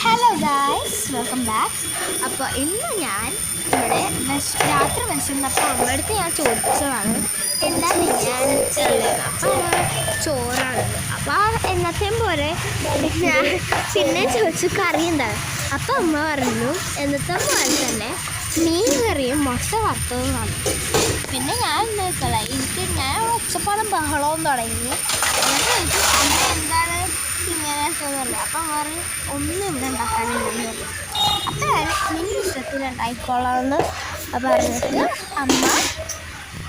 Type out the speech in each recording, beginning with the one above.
Hello guys, welcome back. അപ്പോൾ ഇന്ന് ഞാൻ ഇവിടെ രാത്രി വിശന്നപ്പോൾ അമ്മയടുത്ത് ഞാൻ ചോദിച്ചതാണ് എന്താ ഞാൻ ഉള്ളത്. അപ്പോൾ ചോറാണ്. അപ്പോൾ എന്നത്തെയും പോലെ ഞാൻ പിന്നെ ചോദിച്ചു കറി എന്താണ്. അപ്പോൾ അമ്മ പറഞ്ഞു എന്നത്തെ പോലെ തന്നെ മീൻ കറിയും മുട്ട വറുത്തതുമാണ്. പിന്നെ ഞാൻ നിൽക്കല ഞാൻ ഒച്ചപ്പാടും ബഹളവും തുടങ്ങി. എന്നിട്ട് എനിക്ക് അമ്മ എന്താണ് ഇങ്ങനെ തോന്നുന്നില്ല. അപ്പം പറഞ്ഞു ഒന്നും ഇവിടെ ഉണ്ടാക്കാനില്ലെന്ന് പറഞ്ഞു. അപ്പോൾ നിന്റെ ഇഷ്ടത്തിൽ ഉണ്ടായിക്കോളാമെന്ന് പറഞ്ഞിട്ട് അമ്മ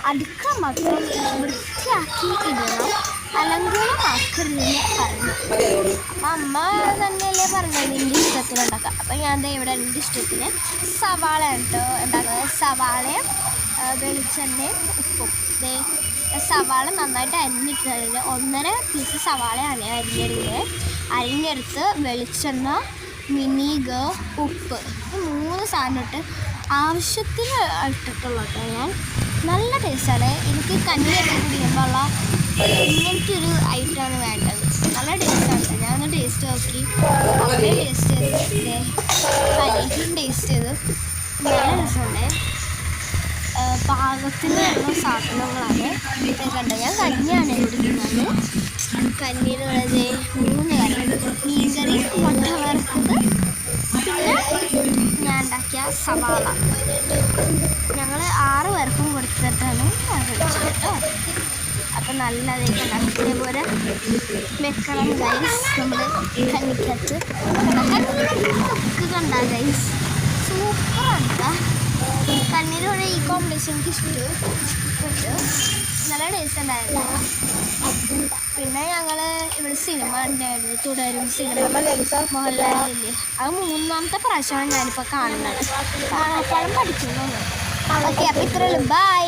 അടുക്കള മാത്രം വൃത്തിയാക്കി ഇടണം, അലങ്കോലമാക്കരുതെന്ന് പറഞ്ഞു. അപ്പം അമ്മ തന്നെയല്ലേ പറഞ്ഞത് നിൻ്റെ ഇഷ്ടത്തിൽ ഉണ്ടാക്കാം. അപ്പം ഞാൻ ഇവിടെ എൻ്റെ ഇഷ്ടത്തിന് സവാള കേട്ടോ ഉണ്ടാക്കുന്നത്. സവാളയും വെളിച്ചെണ്ണയും ഉപ്പും. സവാള നന്നായിട്ട് അരിഞ്ഞിട്ടതിൽ 1.5 പീസ് സവാളയാണ് അരിഞ്ഞെടുത്ത് വെളിച്ചെണ്ണ, വിനീഗർ, ഉപ്പ്, ഈ 3 സാധനം ഇട്ട് ആവശ്യത്തിന് ഇട്ടിട്ടുള്ളൂ ഞാൻ. നല്ല ടേസ്റ്റാണ്. എനിക്ക് കഞ്ഞിയൊക്കെ കുടിക്കുമ്പോഴുള്ള ഇങ്ങനത്തെ ഒരു ഐറ്റമാണ് വേണ്ടത്. നല്ല ടേസ്റ്റാണ്. ഞാനൊന്ന് ടേസ്റ്റ് നോക്കി, അവിടെ ടേസ്റ്റ് ചെയ്ത് കഞ്ഞിക്കും ടേസ്റ്റ് ചെയ്ത് നല്ല രസമുണ്ട്. പാകത്തിനുള്ള സാധനങ്ങളാണ് കണ്ടത്. ഞാൻ കഞ്ഞിയാണ് കുടിക്കുന്നത്. കഞ്ഞിയിൽ വളരെ 3 കറി: മീൻകറി, മുട്ട വറുത്തത്, പിന്നെ ഞാൻ ഉണ്ടാക്കിയ സവാള. ഞങ്ങൾ 6 പേർക്കും കൊടുത്തിട്ടാണ് കഴിച്ചത് കേട്ടോ. അപ്പം നല്ലതായിട്ട് ഉണ്ടാക്കി ഇതേപോലെ വെക്കണം ഗൈസ്. നമ്മൾ കഞ്ഞിക്കകത്ത് കഞ്ഞിക്ക് കണ്ട ഗൈസ് സൂപ്പറാണ്. കണ്ണീരോടെ ഈ കോമ്പിനേഷൻ എനിക്ക് ഇഷ്ടപ്പെട്ടു. നല്ല ടേസ്റ്റ് ഉണ്ടായിരുന്നു. പിന്നെ ഞങ്ങൾ ഇവിടെ സിനിമ ഉണ്ടായിരുന്നു, തുടരും സിനിമ, മോഹൻലാലില്ലേ. അത് 3ാമത്തെ പ്രാവശ്യമാണ് ഞാനിപ്പോൾ കാണുന്നത്. കാണാപ്പാടം പഠിക്കുന്നു. ഓക്കെ, അപ്പോൾ ഇത്രയുള്ളൂ. ബൈ.